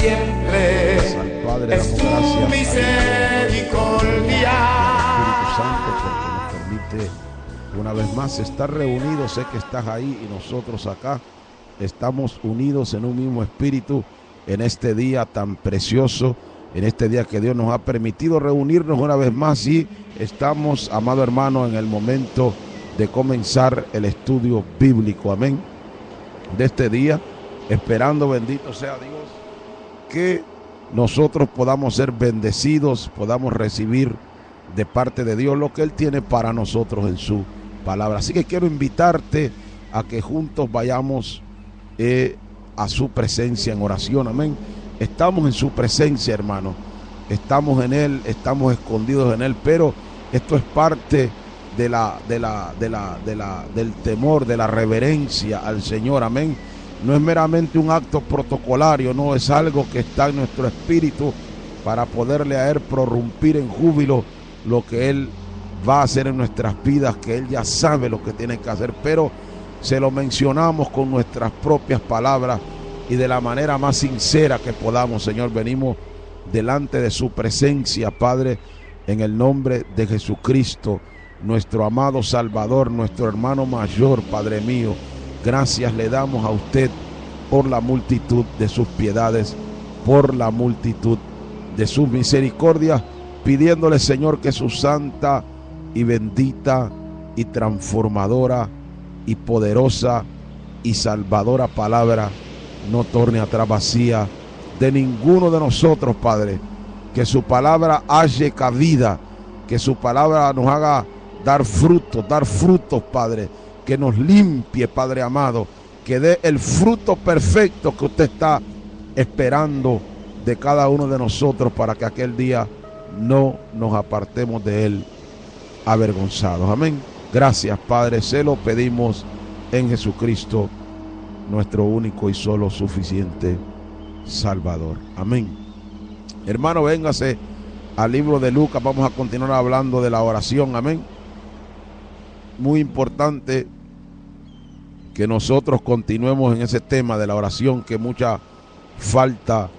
siempre. Al Padre Es damos tu gracias misericordia. Espíritu Santo, porque nos permite una vez más estar reunidos. Sé que estás ahí y nosotros acá estamos unidos en un mismo espíritu en este día tan precioso, en este día que Dios nos ha permitido reunirnos una vez más, y estamos, amado hermano, en el momento de comenzar el estudio bíblico, amén, de este día, esperando, bendito sea Dios, que nosotros podamos ser bendecidos, podamos recibir de parte de Dios lo que Él tiene para nosotros en su palabra. Así que quiero invitarte a que juntos vayamos a su presencia en oración, amén. Estamos en su presencia, hermano, estamos en Él, estamos escondidos en Él, pero esto es parte del temor, de la reverencia al Señor, amén. No es meramente un acto protocolario, no, es algo que está en nuestro espíritu para poderle a Él prorrumpir en júbilo lo que Él va a hacer en nuestras vidas, que Él ya sabe lo que tiene que hacer, pero se lo mencionamos con nuestras propias palabras y de la manera más sincera que podamos. Señor, venimos delante de su presencia, Padre, en el nombre de Jesucristo, nuestro amado Salvador, nuestro hermano mayor, Padre mío. Gracias le damos a usted por la multitud de sus piedades, por la multitud de sus misericordias, pidiéndole, Señor, que su santa y bendita y transformadora y poderosa y salvadora palabra no torne atrás vacía de ninguno de nosotros, Padre. Que su palabra halle cabida, que su palabra nos haga dar frutos, Padre. Que nos limpie, Padre amado, que dé el fruto perfecto que usted está esperando de cada uno de nosotros, para que aquel día no nos apartemos de él avergonzados. Amén. Gracias, Padre, se lo pedimos en Jesucristo, nuestro único y solo suficiente Salvador. Amén. Hermano, véngase al libro de Lucas. Vamos a continuar hablando de la oración. Amén. Muy importante que nosotros continuemos en ese tema de la oración, que mucha falta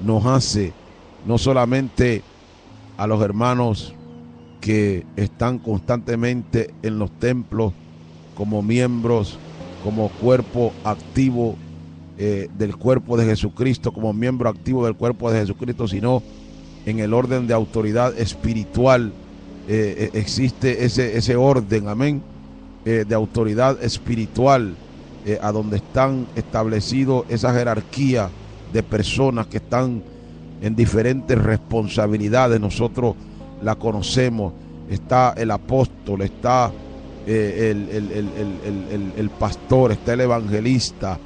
nos hace, no solamente a los hermanos que están constantemente en los templos como miembros, como cuerpo activo del cuerpo de Jesucristo, como miembro activo del cuerpo de Jesucristo, sino en el orden de autoridad espiritual. Existe ese orden, amén, de autoridad espiritual, a donde están establecidos esa jerarquía de personas que están en diferentes responsabilidades. Nosotros la conocemos. Está el apóstol, está el pastor, está el evangelista,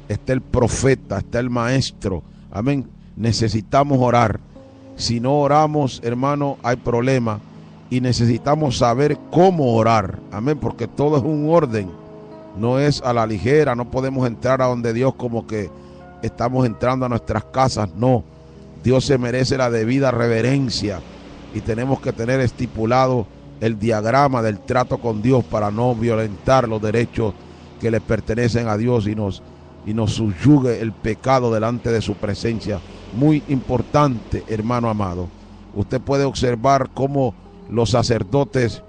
está el profeta, está el maestro. Amén. Necesitamos orar. Si no oramos, hermano, hay problema. Y necesitamos saber cómo orar. Amén. Porque todo es un orden. No es a la ligera. No podemos entrar a donde Dios como que estamos entrando a nuestras casas. No. Dios se merece la debida reverencia. Y tenemos que tener estipulado el diagrama del trato con Dios para no violentar los derechos que le pertenecen a Dios y nos subyugue el pecado delante de su presencia. Muy importante, hermano amado. Usted puede observar cómo los sacerdotes,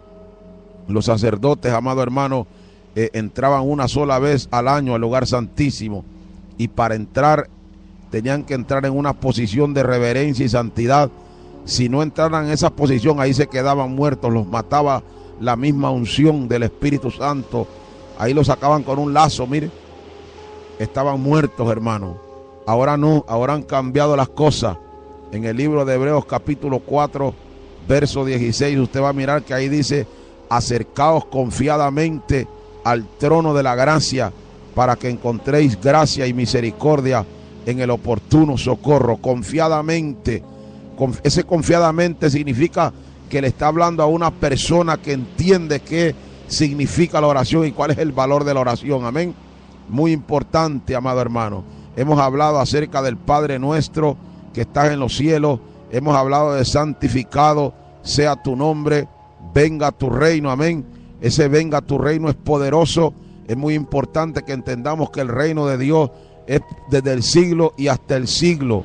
amado hermano, entraban una sola vez al año al lugar santísimo, y para entrar tenían que entrar en una posición de reverencia y santidad. Si no entraran en esa posición, ahí se quedaban muertos, los mataba la misma unción del Espíritu Santo. Ahí los sacaban con un lazo, mire, estaban muertos, hermano. Ahora no, ahora han cambiado las cosas. En el libro de Hebreos capítulo 4, verso 16, usted va a mirar que ahí dice: acercaos confiadamente al trono de la gracia, para que encontréis gracia y misericordia en el oportuno socorro. Confiadamente. Ese confiadamente significa que le está hablando a una persona que entiende qué significa la oración y cuál es el valor de la oración. Amén. Muy importante, amado hermano. Hemos hablado acerca del Padre nuestro que estás en los cielos. Hemos hablado de santificado sea tu nombre, venga tu reino. Amén. Ese venga tu reino es poderoso. Es muy importante que entendamos que el reino de Dios es desde el siglo y hasta el siglo.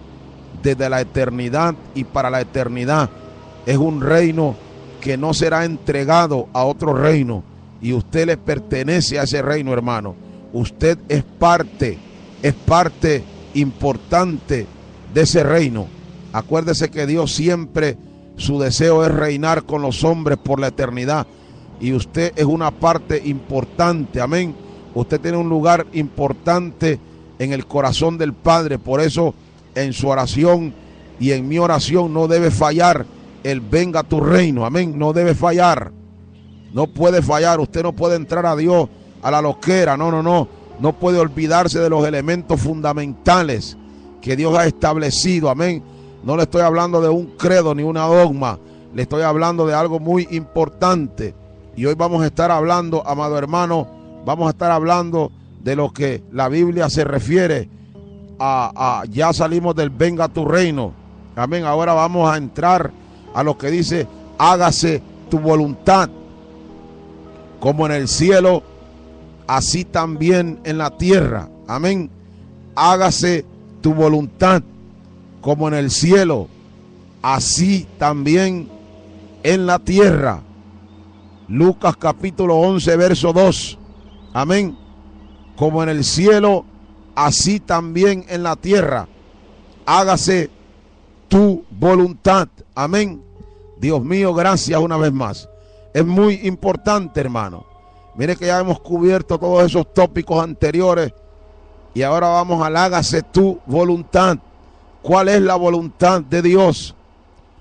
desde la eternidad y para la eternidad. Es un reino que no será entregado a otro reino, y usted le pertenece a ese reino, hermano. Usted es parte importante de ese reino. Acuérdese que Dios siempre, su deseo es reinar con los hombres por la eternidad, y usted es una parte importante, amén. Usted tiene un lugar importante en el corazón del Padre. Por eso en su oración y en mi oración no debe fallar el venga a tu reino, amén. No debe fallar, no puede fallar. Usted no puede entrar a Dios a la loquera, no puede olvidarse de los elementos fundamentales que Dios ha establecido, amén. No le estoy hablando de un credo ni una dogma, le estoy hablando de algo muy importante. Y hoy vamos a estar hablando, amado hermano, vamos a estar hablando de lo que la Biblia se refiere ya salimos del venga a tu reino, amén. Ahora vamos a entrar a lo que dice: hágase tu voluntad, como en el cielo, así también en la tierra, amén. Hágase tu voluntad, como en el cielo, así también en la tierra. Lucas capítulo 11, verso 2, amén. Como en el cielo, así también en la tierra. Hágase tu voluntad, amén. Dios mío, gracias una vez más. Es muy importante, hermano. Mire que ya hemos cubierto todos esos tópicos anteriores y ahora vamos al hágase tu voluntad. ¿Cuál es la voluntad de Dios?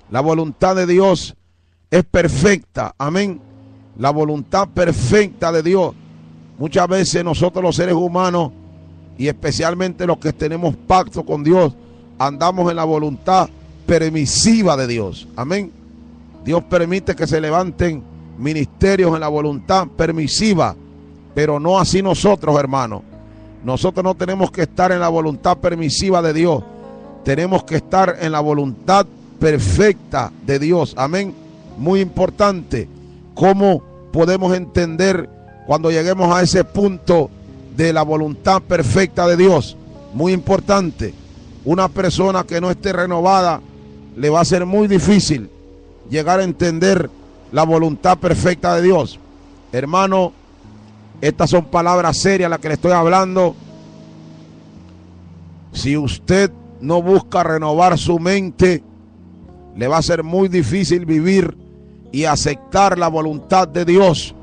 La voluntad de Dios es perfecta, amén. La voluntad perfecta de Dios. Muchas veces nosotros los seres humanos, y especialmente los que tenemos pacto con Dios, andamos en la voluntad permisiva de Dios, amén. Dios permite que se levanten ministerios en la voluntad permisiva, pero no así nosotros, hermanos. Nosotros no tenemos que estar en la voluntad permisiva de Dios, tenemos que estar en la voluntad perfecta de Dios, amén. Muy importante. ¿Cómo podemos entender cuando lleguemos a ese punto de la voluntad perfecta de Dios? Muy importante. Una persona que no esté renovada, le va a ser muy difícil llegar a entender la voluntad perfecta de Dios. Hermano, estas son palabras serias las que le estoy hablando. Si usted no busca renovar su mente, le va a ser muy difícil vivir y aceptar la voluntad de Dios,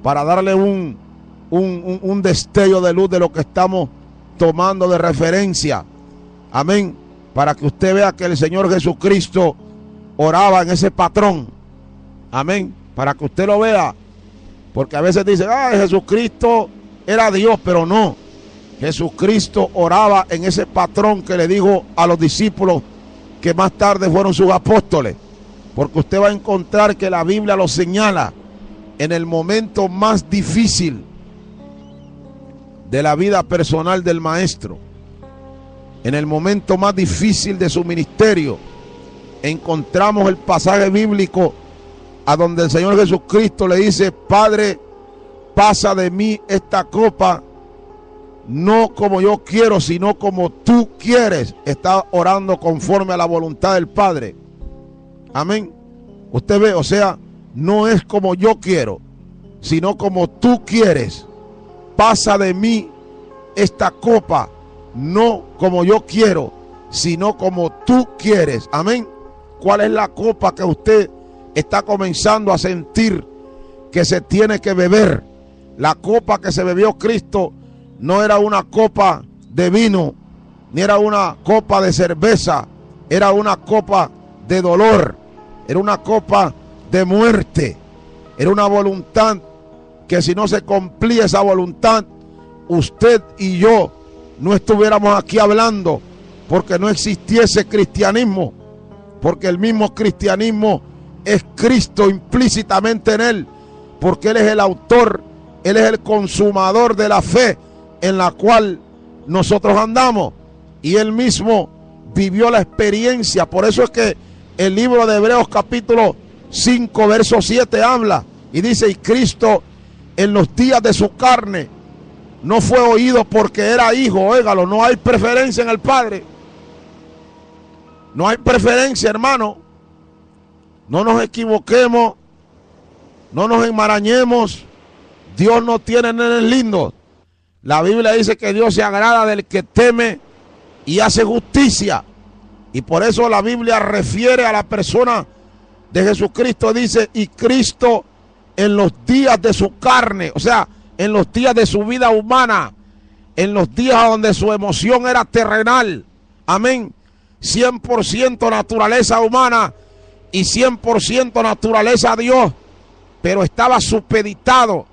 para darle un destello de luz de lo que estamos tomando de referencia, amén. Para que usted vea que el Señor Jesucristo oraba en ese patrón, amén. Para que usted lo vea, porque a veces dicen: Jesucristo era Dios, pero no. Jesucristo oraba en ese patrón que le dijo a los discípulos, que más tarde fueron sus apóstoles. Porque usted va a encontrar que la Biblia lo señala en el momento más difícil de la vida personal del maestro, en el momento más difícil de su ministerio. Encontramos el pasaje bíblico a donde el Señor Jesucristo le dice: Padre, pasa de mí esta copa, no como yo quiero, sino como tú quieres. Está orando conforme a la voluntad del Padre, amén. Usted ve, o sea, no es como yo quiero, sino como tú quieres. Pasa de mí esta copa, no como yo quiero, sino como tú quieres, amén. ¿Cuál es la copa que usted está comenzando a sentir que se tiene que beber? La copa que se bebió Cristo no era una copa de vino, ni era una copa de cerveza, era una copa de dolor, era una copa de muerte, era una voluntad que si no se cumplía esa voluntad, usted y yo no estuviéramos aquí hablando, porque no existiese cristianismo, porque el mismo cristianismo es Cristo implícitamente en él, porque Él es el autor, Él es el consumador de la fe en la cual nosotros andamos, y Él mismo vivió la experiencia. Por eso es que el libro de Hebreos capítulo 5 verso 7 habla y dice: y Cristo en los días de su carne no fue oído porque era hijo. Óigalo, no hay preferencia en el Padre. No hay preferencia, hermano. No nos equivoquemos, no nos enmarañemos. Dios no tiene nenes lindos. La Biblia dice que Dios se agrada del que teme y hace justicia. Y por eso la Biblia refiere a la persona de Jesucristo. Dice, y Cristo en los días de su carne, o sea, en los días de su vida humana, en los días donde su emoción era terrenal. Amén. 100% naturaleza humana y 100% naturaleza Dios. Pero estaba supeditado,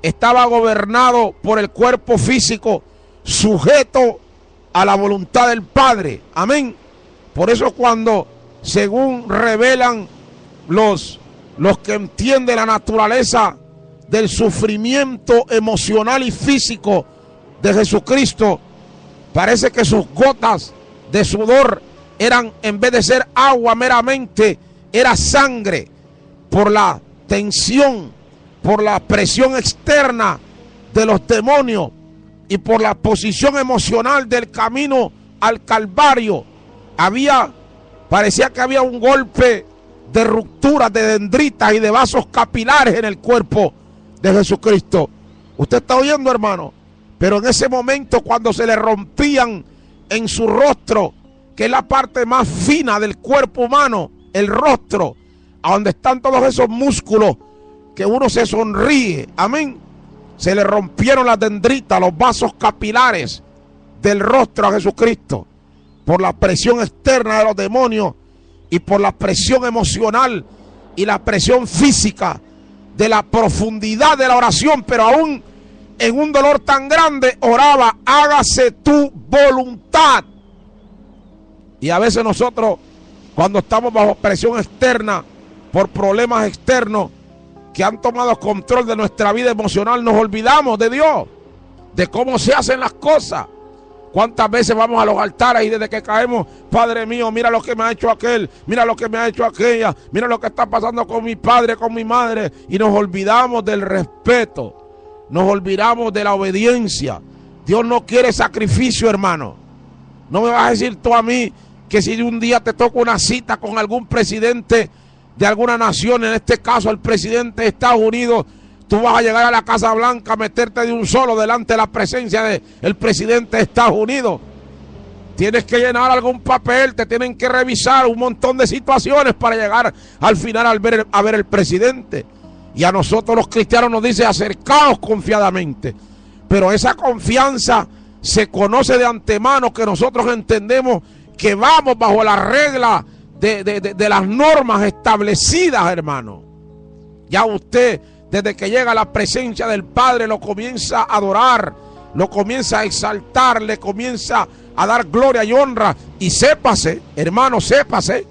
estaba gobernado por el cuerpo físico, sujeto a la voluntad del Padre. Amén. Por eso cuando, según revelan los que entienden la naturaleza del sufrimiento emocional y físico de Jesucristo, parece que sus gotas de sudor eran, en vez de ser agua meramente, era sangre, por la tensión, por la presión externa de los demonios y por la posición emocional del camino al Calvario. Parecía que había un golpe de ruptura de dendritas y de vasos capilares en el cuerpo de Jesucristo. Usted está oyendo, hermano. Pero en ese momento, cuando se le rompían en su rostro, que es la parte más fina del cuerpo humano, el rostro, a donde están todos esos músculos que uno se sonríe, amén, se le rompieron las dendritas, los vasos capilares del rostro a Jesucristo, por la presión externa de los demonios y por la presión emocional y la presión física de la profundidad de la oración. Pero aún en un dolor tan grande oraba, hágase tu voluntad. Y a veces nosotros, cuando estamos bajo presión externa, por problemas externos que han tomado control de nuestra vida emocional, nos olvidamos de Dios, de cómo se hacen las cosas. ¿Cuántas veces vamos a los altares y desde que caemos, Padre mío, mira lo que me ha hecho aquel, mira lo que me ha hecho aquella, mira lo que está pasando con mi padre, con mi madre? Y nos olvidamos del respeto, nos olvidamos de la obediencia. Dios no quiere sacrificio, hermano. No me vas a decir tú a mí que si un día te toca una cita con algún presidente de alguna nación, en este caso el presidente de Estados Unidos, tú vas a llegar a la Casa Blanca, a meterte de un solo delante de la presencia del presidente de Estados Unidos. Tienes que llenar algún papel, te tienen que revisar un montón de situaciones para llegar al final a ver el presidente. Y a nosotros los cristianos nos dice, acercaos confiadamente. Pero esa confianza se conoce de antemano, que nosotros entendemos que vamos bajo la regla de las normas establecidas, hermano. Ya usted, desde que llega a la presencia del Padre, lo comienza a adorar, lo comienza a exaltar, le comienza a dar gloria y honra. Y sépase, hermano, sépase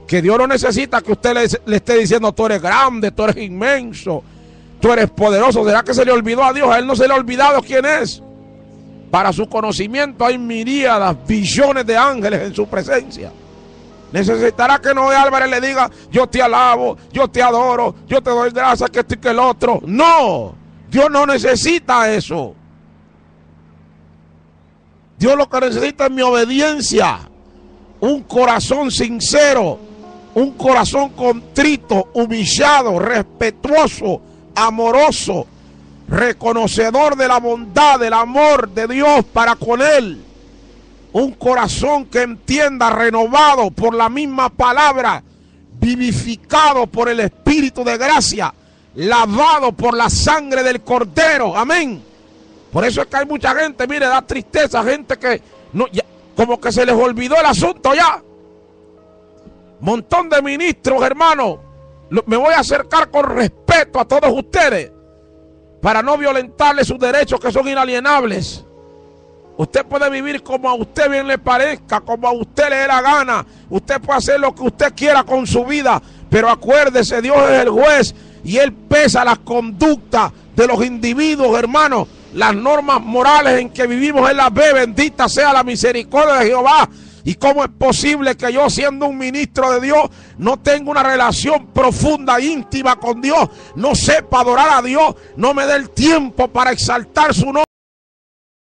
que Dios no necesita que usted le esté diciendo, tú eres grande, tú eres inmenso, tú eres poderoso. ¿Será que se le olvidó a Dios? A Él no se le ha olvidado quién es. Para su conocimiento hay miríadas, billones de ángeles en su presencia. Necesitará que Noé Álvarez le diga, yo te alabo, yo te adoro, yo te doy gracias, que esto y que el otro. No, Dios no necesita eso. Dios lo que necesita es mi obediencia, un corazón sincero, un corazón contrito, humillado, respetuoso, amoroso, reconocedor de la bondad, del amor de Dios para con él. Un corazón que entienda, renovado por la misma palabra, vivificado por el Espíritu de gracia, lavado por la sangre del Cordero. Amén. Por eso es que hay mucha gente, mire, da tristeza, gente que no, ya, como que se les olvidó el asunto ya. Montón de ministros, hermano. Me voy a acercar con respeto a todos ustedes para no violentarles sus derechos, que son inalienables. Usted puede vivir como a usted bien le parezca, como a usted le dé la gana. Usted puede hacer lo que usted quiera con su vida, pero acuérdese, Dios es el juez y Él pesa las conductas de los individuos, hermanos. Las normas morales en que vivimos Él las ve. Bendita sea la misericordia de Jehová. ¿Y cómo es posible que yo, siendo un ministro de Dios, no tenga una relación profunda, íntima con Dios? No sepa adorar a Dios, no me dé el tiempo para exaltar su nombre.